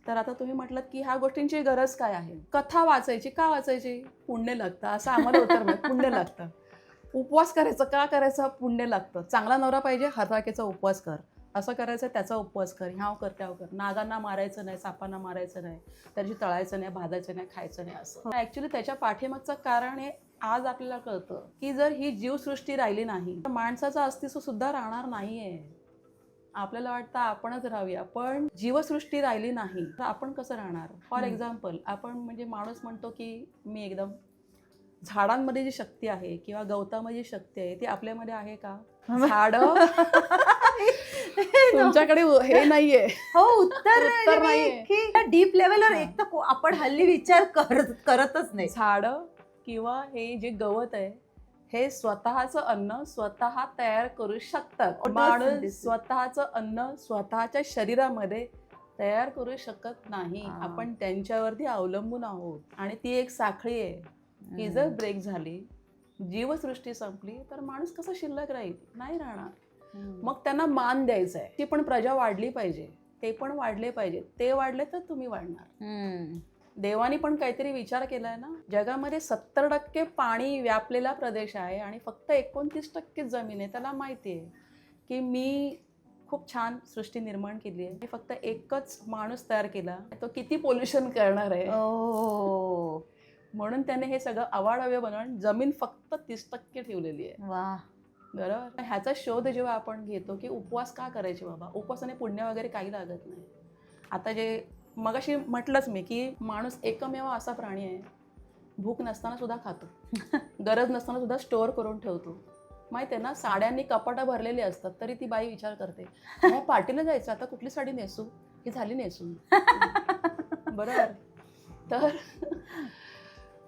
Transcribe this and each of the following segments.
तर आता तुम्ही म्हटलं की ह्या गोष्टींची गरज काय आहे? कथा वाचायची का वाचायची? पुण्य लागतं असं आम्हाला उत्तर मिळतं. पुण्य लागतं. उपवास करायचं का करायचा? पुण्य लागतं. चांगला नवरा पाहिजे, हरताळकेचा उपवास कर. असं करायचं त्याचा उपवास कर, ह्याव कर त्याव कर. नागांना मारायचं नाही, सापांना मारायचं नाही, त्याची तळायचं नाही, भाजायचं नाही, खायचं नाही असं. ऍक्च्युली त्याच्या पाठीमागचं कारण हे आज आपल्याला कळतं की जर ही जीवसृष्टी राहिली नाही तर माणसाचं अस्तित्व सुद्धा राहणार नाहीये. आपल्याला वाटतं आपणच राहूया, पण जीवसृष्टी राहिली नाही तर आपण कसं राहणार? फॉर एक्झाम्पल, आपण म्हणजे माणूस म्हणतो की मी एकदम झाडांमध्ये जी शक्ती आहे किंवा गवतामध्ये जी शक्ती आहे ती आपल्यामध्ये आहे का? झाड तुमच्याकडे हे नाहीये. हो, उत्तर उत्तर नाहीये. की डीप लेवलवर एक तर आपण हल्ली विचार करतच नाही. झाड किंवा हे जे गवत आहे हे स्वतःचं अन्न स्वतः तयार करू शकतात. माणूस स्वतःचं अन्न स्वतःच्या शरीरामध्ये तयार करू शकत नाही. आपण त्यांच्यावरती अवलंबून आहोत आणि ती एक साखळी आहे की जर ब्रेक झाली, जीवसृष्टी संपली तर माणूस कसा शिल्लक राहील? नाही राहणार. मग त्यांना मान द्यायचा आहे. ती पण प्रजा वाढली पाहिजे, ते पण वाढले पाहिजे. ते वाढले तर तुम्ही वाढणार. देवानी पण काहीतरी विचार केलाय ना. जगामध्ये 70% पाणी व्यापलेला प्रदेश आहे आणि फक्त 29% जमीन आहे. त्याला माहिती आहे की मी खूप छान सृष्टी निर्माण केली आहे. फक्त एकच माणूस तयार केला, तो किती पोल्युशन करणार आहे. म्हणून त्याने हे सगळं अवाढव्य बनवून जमीन फक्त 30% ठेवलेली आहे. वा, बरोबर. ह्याचा शोध जेव्हा आपण घेतो की उपवास का करायचे बाबा, उपवासाने पुण्य वगैरे काही लागत नाही. आता जे मगाशी म्हटलंच मी की माणूस एकमेव असा प्राणी आहे, भूक नसताना सुद्धा खातो, गरज नसताना सुद्धा स्टोअर करून ठेवतो. माहिती आहे ना, साड्यांनी कपाटा भरलेली असतात तरी ती बाई विचार करते पार्टीला जायचं, आता कुठली साडी नेसू, ही झाली नेसून. बरोबर. तर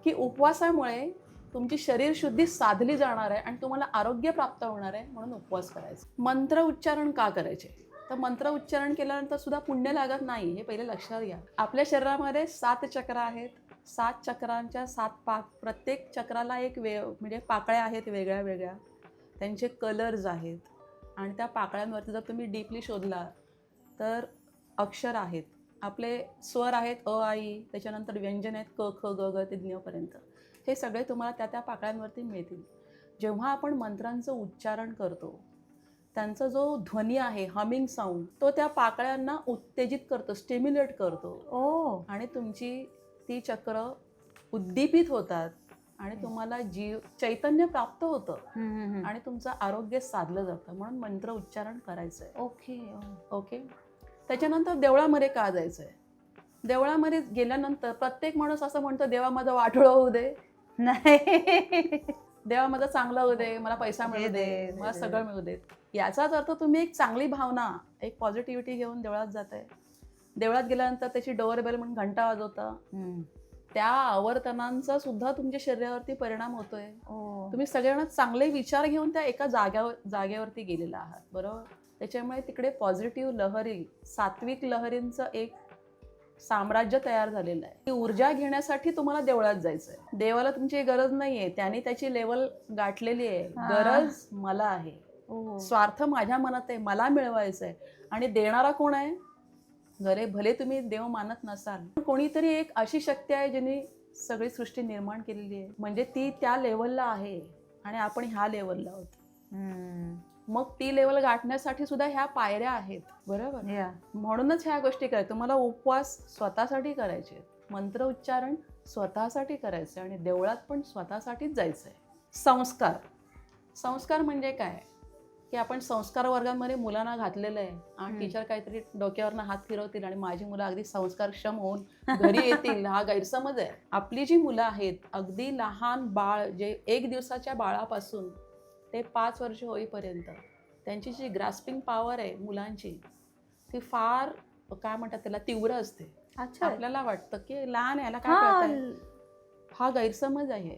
की उपवासामुळे तुमची शरीर शुद्धी साधली जाणार आहे आणि तुम्हाला आरोग्य प्राप्त होणार आहे, म्हणून उपवास करायचा. मंत्र उच्चारण का करायचे? तर मंत्र उच्चारण केल्यानंतर सुद्धा पुण्य लागत नाही, हे पहिले लक्षात घ्या. आपल्या शरीरामध्ये 7 चक्र आहेत. 7 चक्रांच्या 7 प्रत्येक चक्राला एक म्हणजे पाकळ्या आहेत वेगळ्या वेगळ्या, त्यांचे कलर्स आहेत आणि त्या पाकळ्यांवरती जर तुम्ही डीपली शोधला तर अक्षर आहेत. आपले स्वर आहेत अ, आ, इ, त्याच्यानंतर व्यंजन आहेत क, ख, ग, घ ते ज्ञ पर्यंत. हे सगळे तुम्हाला त्या त्या पाकळ्यांवरती मिळतील. जेव्हा आपण मंत्रांचं उच्चारण करतो, त्यांचा जो ध्वनी आहे, हमिंग साऊंड, तो त्या पाकळ्यांना उत्तेजित करतो, स्टिम्युलेट करतो. आणि तुमची ती चक्र उद्दीपित होतात आणि तुम्हाला चैतन्य प्राप्त होतं आणि तुमचं आरोग्य साधलं जातं. म्हणून मंत्र उच्चारण करायचंय. ओके. त्याच्यानंतर देवळामध्ये का जायचंय? देवळामध्ये गेल्यानंतर प्रत्येक माणूस असं म्हणतो देवा माझा वाटोळं होऊ दे, नाही, देवा माझं चांगलं होऊ दे, मला पैसा मिळू दे, मला सगळं मिळू देत. याचाच अर्थ तुम्ही एक चांगली भावना, एक पॉझिटिव्हिटी घेऊन देवळात जाताय. देवळात गेल्यानंतर त्याची डोअरबेल म्हणून घंटा वाजवता, त्या आवर्तनांचा सुद्धा तुमच्या शरीरावरती परिणाम होतोय. तुम्ही सगळ्यांना चांगले विचार घेऊन त्या एका जागेवरती गेलेला आहात. बरोबर. त्याच्यामुळे तिकडे पॉझिटिव्ह लहरी, सात्विक लहरींचं एक साम्राज्य तयार झालेलं आहे. ती ऊर्जा घेण्यासाठी तुम्हाला देवळात जायचंय. देवाला तुमची गरज नाहीये, त्याने त्याची लेवल गाठलेली आहे. गरज मला आहे, स्वार्थ माझ्या मनात आहे, मला मिळवायचंय. आणि देणारा कोण आहे? भले तुम्ही देव मानत नसाल, कोणीतरी एक अशी शक्ती आहे ज्यांनी सगळी सृष्टी निर्माण केलेली आहे. म्हणजे ती त्या लेवलला आहे आणि आपण ह्या लेवलला आहोत. मग ती लेवल गाठण्यासाठी सुद्धा ह्या पायऱ्या आहेत. बरोबर. म्हणूनच ह्या गोष्टी करायच्या. तुम्हाला उपवास स्वतःसाठी करायचे, मंत्र उच्चारण स्वतःसाठी करायचं आणि देवळात पण स्वतःसाठीच जायचंय. संस्कार म्हणजे काय की आपण संस्कार वर्गांमध्ये मुलांना घातलेलं आहे आणि टीचर काहीतरी डोक्यावरनं हात फिरवतील आणि माझी मुलं अगदी संस्कारक्षम होऊन घरी येतील, हा गैरसमज आहे. आपली जी मुलं आहेत, अगदी लहान बाळ, जे 1 दिवसाच्या बाळापासून ते 5 वर्ष होईपर्यंत, त्यांची जी ग्रास्पिंग पॉवर आहे मुलांची, ती फार काय म्हणतात त्याला तीव्र असते. आपल्याला वाटतं की लहान याला काय कळतंय, हा गैरसमज आहे.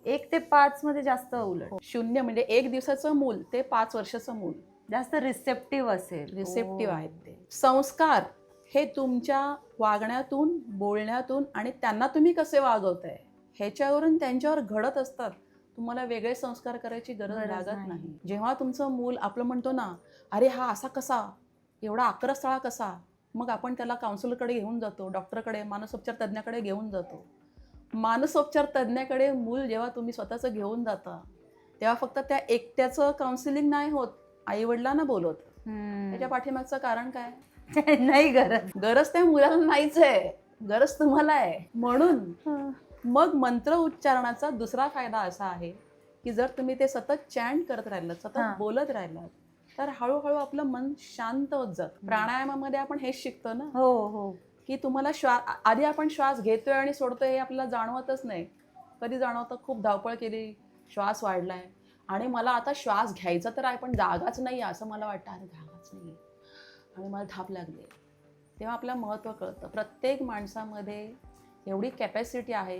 1 ते 5 मध्ये जास्त उलट. 0 म्हणजे 1 दिवसाचं मूल ते 5 वर्षाचं मूल जास्त रिसेप्टिव्ह असेल. रिसेप्टिव्ह आहेत ते. संस्कार हे तुमच्या वागण्यातून, बोलण्यातून आणि त्यांना तुम्ही कसे वागवताय ह्याच्यावरून त्यांच्यावर घडत असतात. तुम्हाला वेगळे संस्कार करायची गरज लागत नाही. जेव्हा तुमचं मूल, आपलं म्हणतो ना, अरे हा असा कसा, एवढा आक्रस्थळा कसा, मग आपण त्याला काउन्सिलरकडे घेऊन जातो, डॉक्टरकडे, मानसोपचार तज्ज्ञाकडे घेऊन जातो. मानसोपचार तज्ज्ञाकडे मूल जेव्हा तुम्ही स्वतःचं घेऊन जाता तेव्हा फक्त त्या एकट्याचं काउन्सिलिंग नाही होत, आईवडिलांना बोलवत. त्याच्या पाठीमागचं कारण काय? नाही गरज त्या मुलाला नाहीच आहे, गरज तुम्हाला आहे. म्हणून मग मंत्र उच्चारणाचा दुसरा फायदा असा आहे की जर तुम्ही ते सतत चॅन्ट करत राहिलात, सतत बोलत राहिलात, तर हळूहळू आपलं मन शांत होत जातं. प्राणायामामध्ये आपण हेच शिकतो ना, हो की तुम्हाला आधी आपण श्वास घेतोय आणि सोडतोय हे आपल्याला जाणवतच नाही. कधी जाणवतं? खूप धावपळ केली, श्वास वाढलाय आणि मला आता श्वास घ्यायचा तर आहे पण जागाच नाही असं मला वाटतं. अरे जागाच नाही आणि मला धाप लागली. तेव्हा आपलं महत्त्व कळतं. प्रत्येक माणसामध्ये एवढी कॅपॅसिटी आहे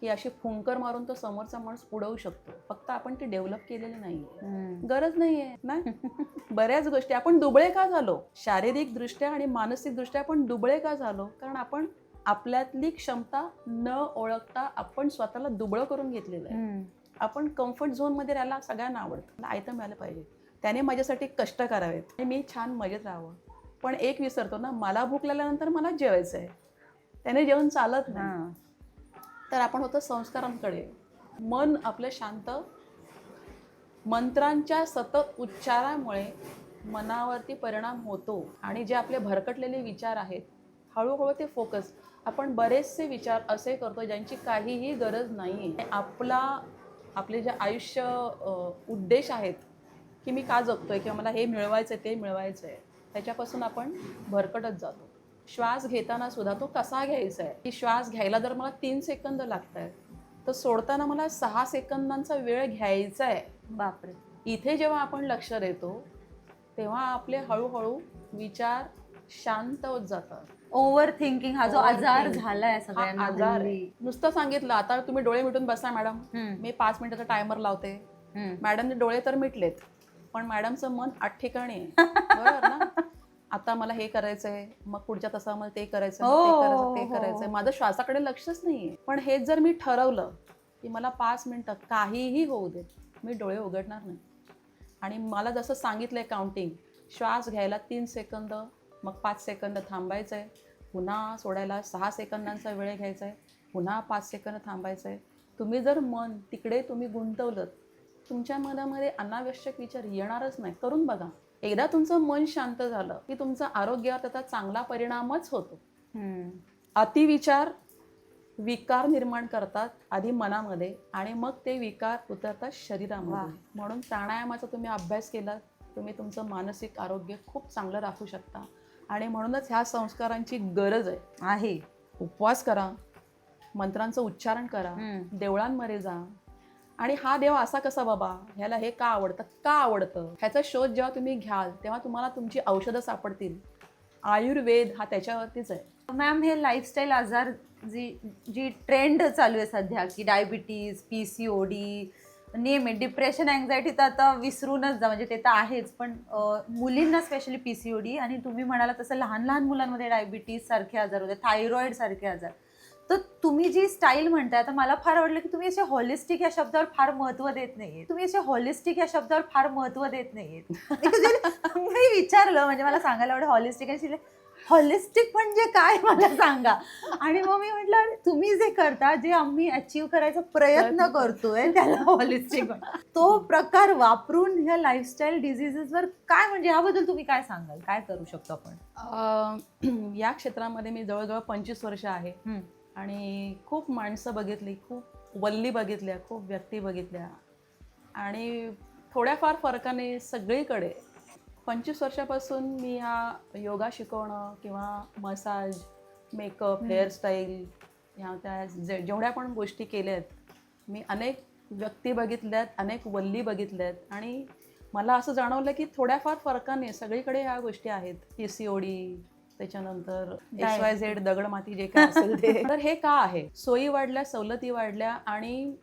की अशी फुंकर मारून तो समोरचा माणूस उडवू शकतो. फक्त आपण ती डेव्हलप केलेली नाहीये, गरज नाहीये ना. बऱ्याच गोष्टी आपण दुबळे का झालो? शारीरिक दृष्ट्या आणि मानसिक दृष्ट्या आपण दुबळे का झालो? कारण आपण आपल्यातली क्षमता न ओळखता आपण स्वतःला दुबळं करून घेतलेलं आहे. आपण कम्फर्ट झोनमध्ये राहायला सगळ्यांना आवडतं. मला आयतं मिळालं पाहिजे, त्याने माझ्यासाठी कष्ट करावेत आणि मी छान मजेत राहावं. पण एक विसरतो ना, मला भूक लागल्यानंतर मला जेवायचं आहे, त्याने जेवण चालत नाही. तर आपण होतो संस्कारांकडे. मन आपलं शांत, मंत्रांच्या सतत उच्चारामुळे मनावरती परिणाम होतो आणि जे आपले भरकटलेले विचार आहेत हळूहळू ते फोकस. आपण बरेचसे विचार असे करतो ज्यांची काहीही गरज नाही आहे. आपले जे आयुष्य उद्देश आहेत की मी का जगतोय किंवा मला हे मिळवायचं आहे ते मिळवायचं आहे, त्याच्यापासून आपण भरकटत जातो. श्वास घेताना सुद्धा तो कसा घ्यायचा आहे, की श्वास घ्यायला जर मला 3 सेकंद लागत आहेत तर सोडताना मला 6 सेकंदांचा वेळ घ्यायचा आहे. बापरे. इथे इथे जेव्हा आपण लक्ष देतो तेव्हा आपले हळूहळू विचार शांत होत जातात. ओव्हर थिंकिंग हा जो आजार झालाय हा सगळ्यांना आजार हल्ली. आहे. नुसतं सांगितलं आता तुम्ही डोळे मिटून बसा मॅडम, मी 5 मिनिटाचा टायमर लावते. मॅडमने डोळे तर मिटलेत पण मॅडमचं मन 8 ठिकाणी आहे. बरोबर ना. आता मला हे करायचंय, मग पुढच्या तासामध्ये ते करायचं, ते करायचंय, माझं श्वासाकडे लक्षच नाहीये. पण हेच जर मी ठरवलं की मला 5 मिनिटं काहीही होऊ देत, मी डोळे उघडणार नाही. आणि मला जसं सांगितलंय काउंटिंग, श्वास घ्यायला 3 सेकंद, मग 5 सेकंद थांबायचं आहे, पुन्हा सोडायला 6 सेकंदांचा वेळ घ्यायचा आहे, पुन्हा 5 सेकंद थांबायचं आहे. तुम्ही जर मन तिकडे तुम्ही गुंतवलं, तुमच्या मनामध्ये अनावश्यक विचार येणारच नाही. करून बघा. एकदा तुमचं मन शांत झालं की तुमचा आरोग्यावर त्याचा चांगला परिणामच होतो. अतिविचार विकार निर्माण करतात आधी मनामध्ये आणि मग ते विकार उतरतात शरीरामध्ये. म्हणून प्राणायामाचा तुम्ही अभ्यास केला, तुम्ही तुमचं मानसिक आरोग्य खूप चांगलं राखू शकता. आणि म्हणूनच ह्या संस्कारांची गरज आहे. उपवास करा, मंत्रांचं उच्चारण करा, देवळांमध्ये जा. आणि हा देव असा कसा बाबा, ह्याला हे का आवडतं ह्याचा शोध जेव्हा तुम्ही घ्याल तेव्हा तुम्हाला तुमची औषधं सापडतील. आयुर्वेद हा त्याच्यावरतीच आहे. मॅम, हे लाईफस्टाईल आजार जी ट्रेंड चालू आहे सध्या, की डायबिटीज, PCOD, नेहमी डिप्रेशन, अँझायटी तर आता विसरूनच जा, म्हणजे ते तर आहेच. पण मुलींना स्पेशली PCOD आणि तुम्ही म्हणाला तसं लहान लहान मुलांमध्ये डायबिटीज सारखे आजार होते, थायरॉइड सारखे आजार. तर तुम्ही जी स्टाईल म्हणताय, आता मला फार आवडलं की तुम्ही असे हॉलिस्टिक या शब्दावर फार महत्त्व देत नाहीये. मी विचारलं, म्हणजे मला सांगायला आवडेल हॉलिस्टिक म्हणजे काय मला सांगा. आणि मग मी म्हटलं तुम्ही जे करता, जे आम्ही अचीव्ह करायचा प्रयत्न करतोय त्याला हॉलिस्टिक तो प्रकार वापरून ह्या लाईफस्टाईल डिझिजेसवर काय, म्हणजे याबद्दल तुम्ही काय सांगाल, काय करू शकतो आपण? या क्षेत्रामध्ये मी जवळजवळ 25 वर्ष आहे आणि खूप माणसं बघितली, खूप वल्ली बघितल्या, खूप व्यक्ती बघितल्या आणि थोड्याफार फरकाने सगळीकडे 25 वर्षापासून मी हा योगा शिकवणं किंवा मसाज, मेकअप, हेअरस्टाईल ह्या त्या जेवढ्या पण गोष्टी केल्या आहेत, मी अनेक व्यक्ती बघितल्यात, अनेक वल्ली बघितल्यात आणि मला असं जाणवलं की थोड्याफार फरकाने सगळीकडे ह्या गोष्टी आहेत. PCOD, त्याच्यानंतर XYZ दगडमाती जे काय असेल ते. तर हे का आहे? सोयी वाढल्या, सवलती वाढल्या आणि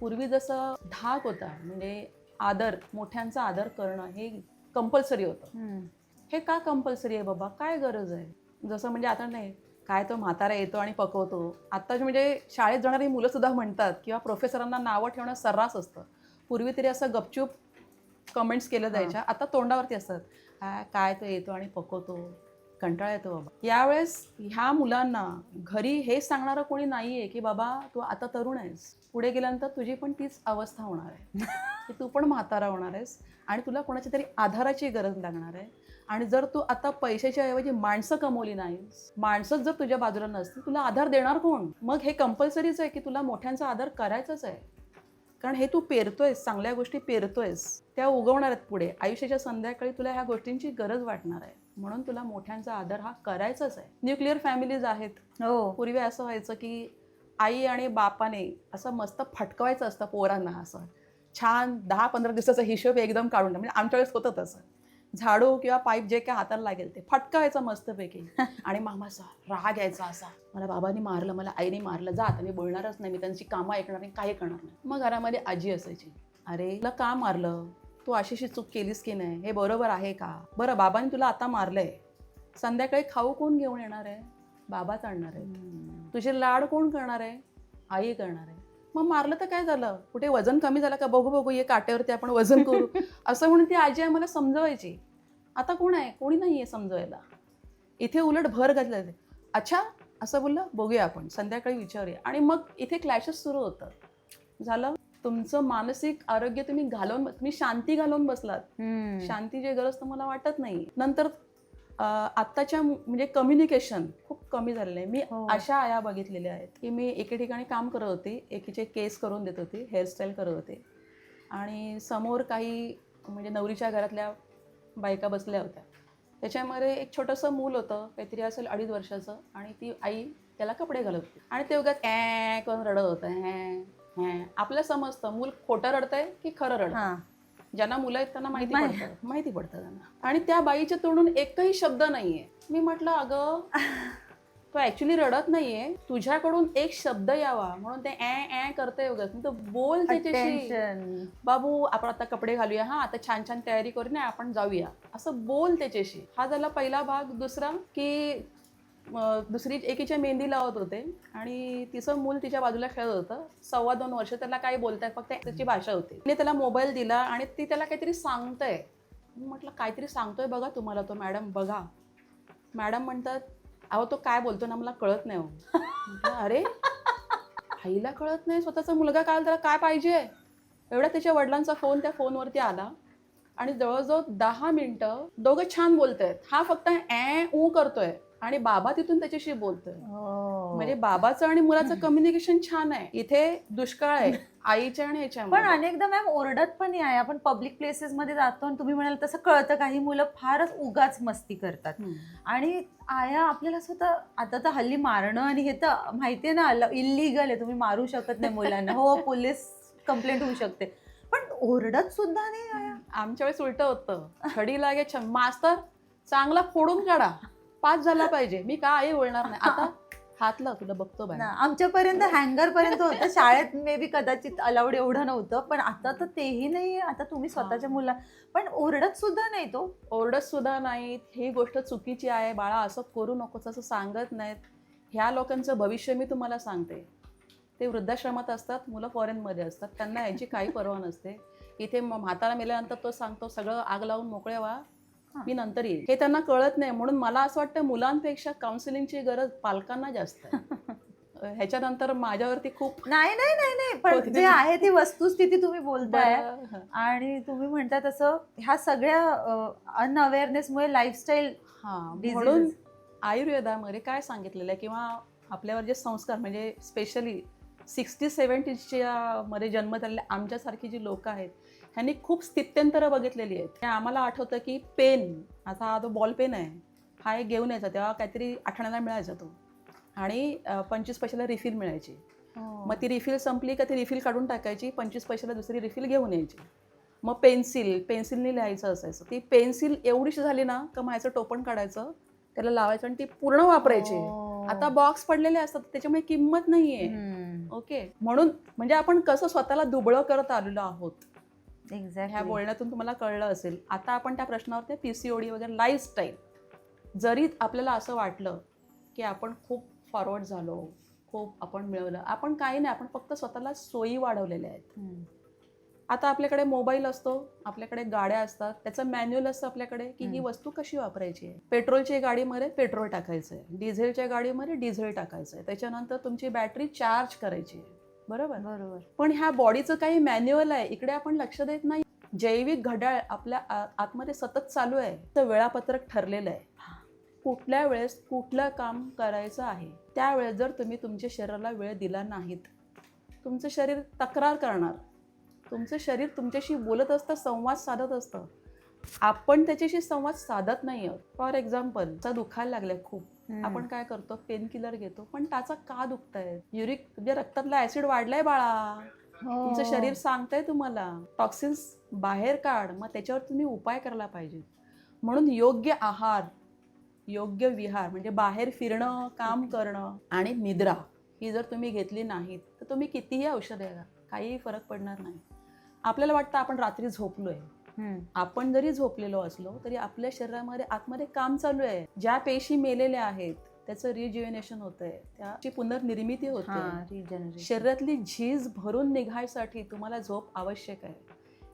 पूर्वी जसं धाक होता, म्हणजे आदर, मोठ्यांचा आदर करणं हे कंपल्सरी होतं. हे का कंपल्सरी आहे बाबा, काय गरज आहे? जसं म्हणजे आता नाही काय तो म्हातारा येतो आणि पकवतो. आत्ताच म्हणजे शाळेत जाणारी मुलं सुद्धा म्हणतात किंवा प्रोफेसरांना नावं ठेवणं सर्रास असतं. पूर्वी तरी असं गपचूप कमेंट्स केलं जायच्या, आता तोंडावरती असतात, काय तो येतो आणि पकवतो, कंटाळा येतो बाबा. यावेळेस ह्या मुलांना घरी हे सांगणारं कोणी नाहीये की बाबा तू आता तरुण आहेस, पुढे गेल्यानंतर तुझी पण तीच अवस्था होणार आहे की तू पण म्हातारा होणार आहेस आणि तुला कोणाच्या तरी आधाराची गरज लागणार आहे. आणि जर तू आता पैशाच्या ऐवजी माणसं कमवली नाहीस, माणसंच जर तुझ्या बाजूला नसतील, तुला आधार देणार कोण? मग हे कंपल्सरीच आहे की तुला मोठ्यांचा आधार करायचाच आहे. कारण हे तू पेरतोयस, चांगल्या गोष्टी पेरतोयस, त्या उगवणार आहेत पुढे. आयुष्याच्या संध्याकाळी तुला ह्या गोष्टींची गरज वाटणार आहे. म्हणून तुला मोठ्यांचा आदर हा करायचाच आहे. न्यूक्लिअर फॅमिलीज आहेत. हो. पूर्वी असं व्हायचं की आई आणि बापाने असं मस्त फटकवायचं असतं पोरांना, असं छान 10-15 दिवसाचा हिशोब एकदम काढून. म्हणजे आमच्या वेळेस होतं तसं. झाडू किंवा पाईप जे काय हाताला लागेल ते फटकायचं मस्तपैकी. आणि मामाचा राग यायचा असा, मला बाबांनी मारलं, मला आईने मारलं, जा आता मी बोलणारच नाही, मी त्यांची कामं ऐकणार नाही, काही करणार नाही. मग घरामध्ये आजी असायची, अरे तुला का मारलं, तू अशीशी चूक केलीस की नाही, हे बरोबर आहे का, बरं बाबांनी तुला आता मारलंय, संध्याकाळी खाऊ कोण घेऊन येणार आहे, बाबाच आणणार आहे. तुझे लाड कोण करणार आहे, आई करणार आहे. मग मारलं तर काय झालं, कुठे वजन कमी झालं का, बघू बघू ये काट्यावरती आपण वजन करू असं म्हणून ती आजी आम्हाला समजवायची. आता कोण आहे, कोणी नाही आहे समजवायला. इथे उलट भर घातलं, अच्छा असं बोललं, बघूया आपण संध्याकाळी विचारूया. आणि मग इथे क्लॅशेस सुरू होतं. झालं तुमचं मानसिक आरोग्य तुम्ही शांती घालवून बसलात. शांतीची गरज तुम्हाला वाटत नाही. नंतर आत्ताच्या म्हणजे कम्युनिकेशन खूप कमी झालेलं आहे. मी अशा आया बघितलेल्या आहेत की मी एके ठिकाणी काम करत होते, एकीचे केस करून देत होते, हेअरस्टाईल करत होते, आणि समोर काही म्हणजे नवरीच्या घरातल्या बायका बसल्या होत्या. त्याच्यामध्ये एक छोटंसं मूल होतं, काहीतरी असेल 2.5 वर्षाचं, आणि ती आई त्याला कपडे घालत होती आणि ते उगाच ॲ करून रडत होतं. हॅ आपलं समजतं मूल खोटं रडतंय की खरं रडतं. ज्यांना मुलं आहेत त्यांना माहिती पडतं त्यांना. आणि त्या बाईच्या तोंडून एकही शब्द नाहीये. मी म्हटलं अगं तो ऍक्च्युली रडत नाहीये, तुझ्याकडून एक शब्द यावा म्हणून ते ॲ करतंय उगाच. तर बोल त्याच्याशी, बाबू आपण आता कपडे घालूया, हा आता छान छान तयारी करू ना, आपण जाऊया, असं बोल त्याच्याशी. हा झाला पहिला भाग. दुसरा की दुसरी एकीच्या मेहंदी लावत होते आणि तिचं मूल तिच्या बाजूला खेळत होतं, 2.25 वर्ष. त्याला काही बोलताय, फक्त त्याची भाषा होती. तिने त्याला मोबाईल दिला आणि ती त्याला काहीतरी सांगतंय. म्हटलं काहीतरी सांगतोय बघा तुम्हाला तो, मॅडम बघा. मॅडम म्हणतात अहो तो काय बोलतो ना मला कळत नाही. म्हटलं अरे आईला कळत नाही, स्वतःचा मुलगा काय, त्याला काय पाहिजे. एवढा त्याच्या वडिलांचा फोन त्या फोनवरती आला आणि जवळजवळ 10 मिनिटं दोघं छान बोलतायत. हा फक्त ॲ ऊ करतोय आणि बाबा तिथून त्याच्याशी बोलतोय. म्हणजे बाबाचं आणि मुलाचं कम्युनिकेशन छान आहे. इथे दुष्काळ आहे आईच्या आणि ह्याच्यामध्ये. पण अनेकदा मॅम ओरडत पण आहे. आपण पब्लिक प्लेसेस मध्ये जातो आणि तुम्ही म्हणाल तसं कळतं, काही मुलं फारच उगाच मस्ती करतात. आणि आया आपल्याला स्वतः, आता तर हल्ली मारणं आणि हे तर माहितीये ना इलिगल आहे, तुम्ही मारू शकत नाही मुलांना. हो, पोलीस कंप्लेंट होऊ शकते, पण ओरडत सुद्धा नाही आया. आमच्या वेळेस उलट होतं, खडी लागे मास्तर चांगला फोडून काढा, पास झाला पाहिजे. मी का आई बोलणार नाही, आता हातला तुला बघतो बाय. आमच्यापर्यंत हँगर पर्यंत होतं, शाळेत मे बी कदाचित अलाउड एवढं नव्हतं, पण आता तर तेही नाहीये. आता तुम्ही स्वतःच्या मुला, पण ओरडत सुद्धा नाही, तो ओरडत सुद्धा नाहीत. ही गोष्ट चुकीची आहे बाळा, असं करू नकोस असं सांगत नाहीत. ह्या लोकांचं भविष्य मी तुम्हाला सांगते, ते वृद्धाश्रमात असतात, मुलं फॉरेनमध्ये असतात, त्यांना याची काही पर्वा नसते. इथे म्हातारा मेल्यानंतर तो सांगतो सगळं आग लावून मोकळे व्हा, मी नंतर येईल. हे त्यांना कळत नाही. म्हणून मला असं वाटतं मुलांपेक्षा काउन्सिलिंगची गरज पालकांना जास्त आहे. ह्याच्यानंतर माझ्यावरती खूप नाही पण जे आहे ती वस्तुस्थिती तुम्ही बोलताय. आणि तुम्ही म्हणता तसं ह्या सगळ्या अनअवेअरनेसमुळे लाईफस्टाईल. म्हणून आयुर्वेदामध्ये काय सांगितलेलं आहे किंवा आपल्यावर जे संस्कार, म्हणजे स्पेशली 60-70च्या मध्ये जन्म झालेले आमच्यासारखी जी लोक आहेत, ह्यांनी खूप स्थित्यंतरं बघितलेली आहेत. आम्हाला आठवतं की पेन, आता हा जो बॉल पेन आहे, हा एक घेऊन यायचा, तेव्हा काहीतरी आठवण्याला मिळायचा तो, आणि 25 पैशाला रिफिल मिळायची. मग ती रिफिल संपली का ती रिफिल काढून टाकायची, 25 पैशाला दुसरी रिफिल घेऊन यायची. मग पेन्सिलने लिहायचं असायचं. ती पेन्सिल एवढीशी झाली ना का मग ह्याचं टोपण काढायचं, त्याला लावायचं आणि ती पूर्ण वापरायची. आता बॉक्स पडलेले असतात, त्याच्यामुळे किंमत नाहीये. ओके, म्हणून म्हणजे आपण कसं स्वतःला दुबळं करत आलेलो आहोत. ह्या बोलण्यातून तुम्हाला कळलं असेल. आता आपण त्या प्रश्नावरती PCOD वगैरे लाईफस्टाईल, जरी आपल्याला असं वाटलं की आपण खूप फॉरवर्ड झालो, खूप आपण मिळवलं, आपण काही नाही, आपण फक्त स्वतःला सोयी वाढवलेल्या आहेत. आता आपल्याकडे मोबाईल असतो, आपल्याकडे गाड्या असतात, त्याचं मॅन्युअल असतं आपल्याकडे की ही वस्तू कशी वापरायची आहे. पेट्रोलच्या गाडीमध्ये पेट्रोल टाकायचं आहे, डिझेलच्या गाडीमध्ये डिझेल टाकायचं आहे, त्याच्यानंतर तुमची बॅटरी चार्ज करायची आहे. बरोबर. बरोबर. पण ह्या बॉडीचं काही मॅन्युअल आहे, इकडे आपण लक्ष देत नाही. जैविक घड्याळ आपल्या आतमध्ये सतत चालू आहे, तर वेळापत्रक ठरलेलं आहे. कुठल्या वेळेस कुठलं काम करायचं आहे, त्यावेळेस जर तुम्ही तुमच्या शरीराला वेळ दिला नाहीत, तुमचं शरीर तक्रार करणार. तुमचं शरीर तुमच्याशी बोलत असतं, संवाद साधत असतं. आपण त्याच्याशी संवाद साधत नाही आहोत. फॉर एक्झाम्पल, दुखायला लागलाय खूप, आपण काय करतो, पेन किलर घेतो. पण त्याचा का दुखतंय? युरिक म्हणजे रक्तातला ऍसिड वाढलाय बाळा. तुमचं शरीर सांगतंय तुम्हाला टॉक्सिन्स बाहेर काढ. मग त्याच्यावर तुम्ही उपाय करायला पाहिजे. म्हणून योग्य आहार, योग्य विहार म्हणजे बाहेर फिरणं, काम करणं आणि निद्रा ही जर तुम्ही घेतली नाहीत तर तुम्ही कितीही औषध घ्या, काहीही फरक पडणार नाही. आपल्याला वाटतं आपण रात्री झोपलोय. आपण जरी झोपलेलो असलो तरी आपल्या शरीरामध्ये आतमध्ये काम चालू आहे. ज्या पेशी मेलेल्या आहेत त्याचं रिज्युएनेशन होतंय, त्याची पुनर्निर्मिती होते. शरीरातली झीज भरून निघायसाठी तुम्हाला झोप आवश्यक आहे.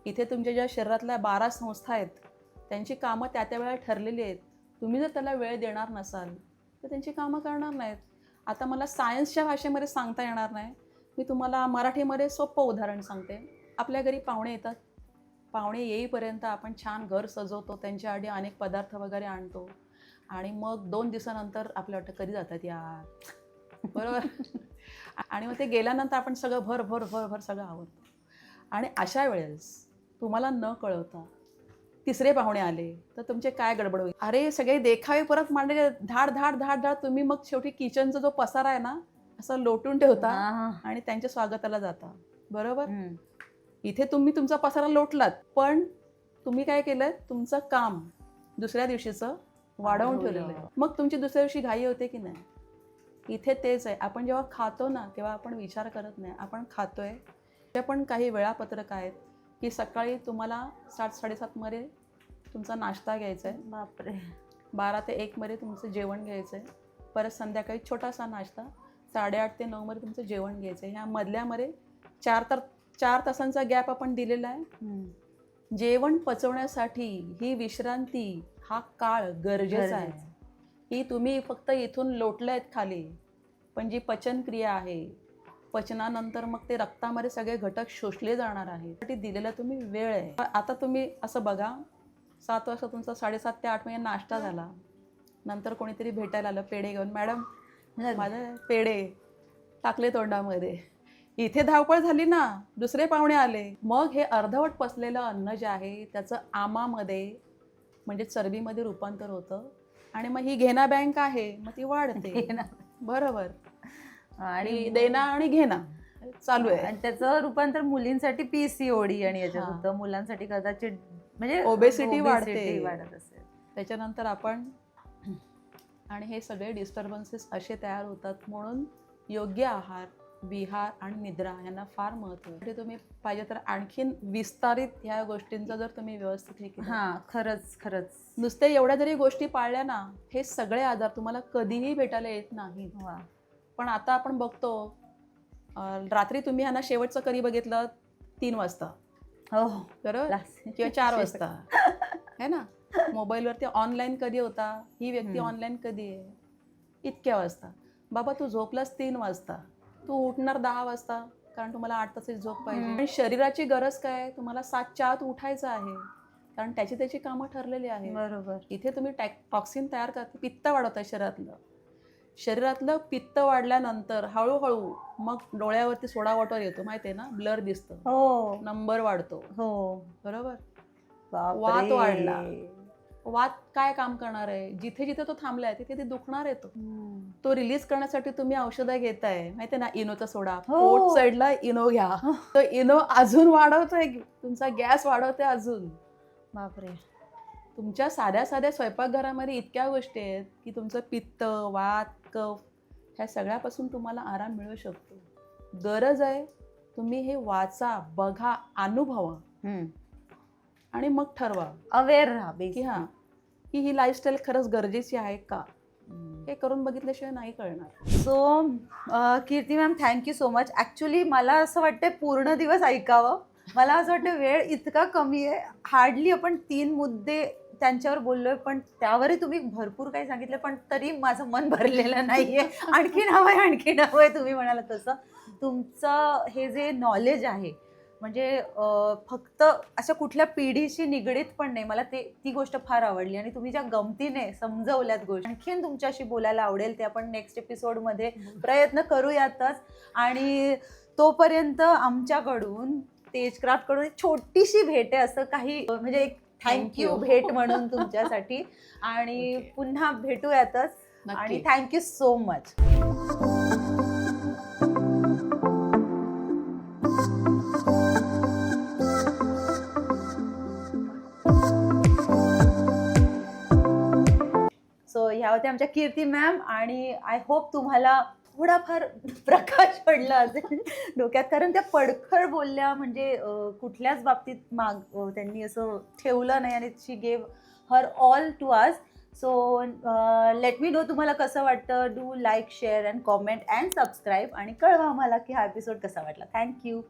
इथे तुमच्या ज्या शरीरातल्या 12 संस्था आहेत त्यांची कामं त्या वेळेला ठरलेली आहेत. तुम्ही जर त्याला वेळ देणार नसाल तर त्यांची कामं करणार नाहीत. आता मला सायन्सच्या भाषेमध्ये सांगता येणार नाही, मी तुम्हाला मराठीमध्ये सोपं उदाहरण सांगते. आपल्या घरी पाहुणे येतात, पाहुणे येईपर्यंत आपण छान घर सजवतो, त्यांच्या आधी अनेक पदार्थ वगैरे आणतो आणि मग 2 दिवसानंतर आपल्याला वाटतं कधी जातात यार, बरोबर. आणि मग ते गेल्यानंतर आपण सगळं भर भर भर भर सगळं आवडतो. आणि अशा वेळेस तुम्हाला न कळवता तिसरे पाहुणे आले तर तुमचे काय गडबड होईल. अरे सगळे देखावे परत मांडले, धाड धाड धाड धाड. तुम्ही मग शेवटी किचनचा जो पसारा आहे ना असं लोटून ठेवता आणि त्यांच्या स्वागताला जाता. बरोबर. इथे तुम्ही तुमचा पसारा लोटलात, पण तुम्ही काय केलं, तुमचं काम दुसऱ्या दिवशीचं वाढवून ठेवलेलं आहे. मग तुमची दुसऱ्या दिवशी घाई होते की नाही. इथे तेच आहे. आपण जेव्हा खातो ना तेव्हा आपण विचार करत नाही, आपण खातोय. ते पण काही वेळापत्रक आहेत की सकाळी तुम्हाला 7-7:30 मध्ये तुमचा नाश्ता घ्यायचा आहे. बापरे. 12 ते 1 मध्ये तुमचं जेवण घ्यायचं आहे. परत संध्याकाळी छोटासा नाश्ता, 8:30 ते 9 मध्ये तुमचं जेवण घ्यायचं आहे. ह्या मधल्यामध्ये 4 तासांचा गॅप आपण दिलेला आहे. जेवण पचवण्यासाठी ही विश्रांती, हा काळ गरजेचा आहे. ही तुम्ही फक्त इथून लोटल्यात खाली, पण जी पचनक्रिया आहे, पचनानंतर मग ते रक्तामध्ये सगळे घटक शोषले जाणार आहेत. त्यासाठी दिलेला तुम्ही वेळ आहे. आता तुम्ही असं बघा, 7 वाजता तुमचा 7:30 ते 8 मध्ये नाश्ता झाला, नंतर कोणीतरी भेटायला आलं पेढे घेऊन, मॅडम माझे पेढे टाकले तोंडामध्ये. इथे धावपळ झाली ना, दुसरे पाहुणे आले. मग हे अर्धवट पचलेलं अन्न जे आहे त्याचं आमामध्ये म्हणजे चरबीमध्ये रूपांतर होतं आणि मग ही घेना बँक आहे, मग ती वाढते. बरोबर. आणि देना आणि घेना चालू आहे. आणि त्याचं रूपांतर मुलींसाठी PCOD आणि याच्यात होतं, मुलांसाठी कदाचित म्हणजे ओबेसिटी वाढते. वाढत असेल. त्याच्यानंतर आपण आणि हे सगळे डिस्टर्बन्सेस असे तयार होतात. म्हणून योग्य आहार, विहार आणि निद्रा यांना फार महत्त्व आहे. तुम्ही पाहिजे तर आणखीन विस्तारित ह्या गोष्टींचा जर तुम्ही व्यवस्थित हे केलं, खरंच नुसते एवढ्या जरी गोष्टी पाळल्या ना, हे सगळे आजार तुम्हाला कधीही भेटायला येत नाहीत. पण आता आपण बघतो, रात्री तुम्ही ह्यांना शेवटचं कधी बघितलं 3 वाजता, बरोबर, किंवा 4 वाजता है ना. मोबाईलवरती ऑनलाईन कधी होता, ही व्यक्ती ऑनलाईन कधी आहे, इतक्या वाजता. बाबा तू झोपलास 3 वाजता, तू उठणार 10 वाजता, कारण तुम्हाला 8 तासाची झोप पाहिजे. आणि शरीराची गरज काय, तुम्हाला 7च्या आत उठायचं आहे, कारण त्याची कामं ठरलेली आहे. बरोबर. इथे तुम्ही टॉक्सिन तयार करता, पित्त वाढवता शरीरातलं पित्त वाढल्यानंतर हळूहळू मग डोळ्यावरती सोडा वॉटर येतो, माहिती आहे ना, ब्लर दिसतं, नंबर वाढतो. बरोबर. वात वाढला. वात काय काम करणार आहे, जिथे जिथे तो थांबलाय तिथे ते दुखणार आहे. तो रिलीज करण्यासाठी तुम्ही औषधं घेताय, माहितीये ना, इनोचा सोडा. पोट साईडला इनो घ्या, तो इनो अजून वाढवतोय, तुमचा गॅस वाढवतोय अजून. बापरे. तुमच्या साध्या स्वयंपाकघरामध्ये इतक्या गोष्टी आहेत की तुमचं पित्त, वात, कफ ह्या सगळ्यापासून तुम्हाला आराम मिळू शकतो. गरज आहे तुम्ही हे वाचा, बघा, अनुभवा आणि मग ठरवा, अवेअर राहा की ही लाईफस्टाईल खरंच गरजेची आहे का. हे करून बघितल्याशिवाय नाही कळणार. So Kirti ma'am, thank you so much. Actually मला असं वाटतं पूर्ण दिवस ऐकावं, मला असं वाटतं वेळ इतका कमी आहे, हार्डली आपण 3 मुद्दे त्यांच्यावर बोललोय, पण त्यावरही तुम्ही भरपूर काही सांगितलं, पण तरी माझं मन भरलेलं नाहीये. आणखीन हवंय, आणखीन हवंय, तुम्ही म्हणालात तसं. तुमचं हे जे नॉलेज आहे, म्हणजे फक्त अशा कुठल्या पिढीशी निगडीत पण नाही. मला ती गोष्ट फार आवडली आणि तुम्ही ज्या गमतीने समजवल्यात गोष्टी, आणखीन तुमच्याशी बोलायला आवडेल. ते आपण नेक्स्ट एपिसोडमध्ये प्रयत्न करूयातच. आणि तोपर्यंत आमच्याकडून, तेजक्राफ्टकडून एक छोटीशी भेट आहे, असं काही म्हणजे एक थँक्यू भेट म्हणून तुमच्यासाठी. आणि पुन्हा भेटूयातच. आणि थँक्यू सो मच. सो ह्या होत्या आमच्या कीर्ती मॅम. आणि आय होप तुम्हाला थोडाफार प्रकाश पडला असेल डोक्यात, कारण त्या पडखळ बोलल्या, म्हणजे कुठल्याच बाबतीत त्यांनी असं ठेवलं नाही आणि she gave her all to us. So let me know तुम्हाला कसं वाटतं. Do like, share and comment and subscribe, आणि कळवा मला की हा एपिसोड कसा वाटला. थँक्यू.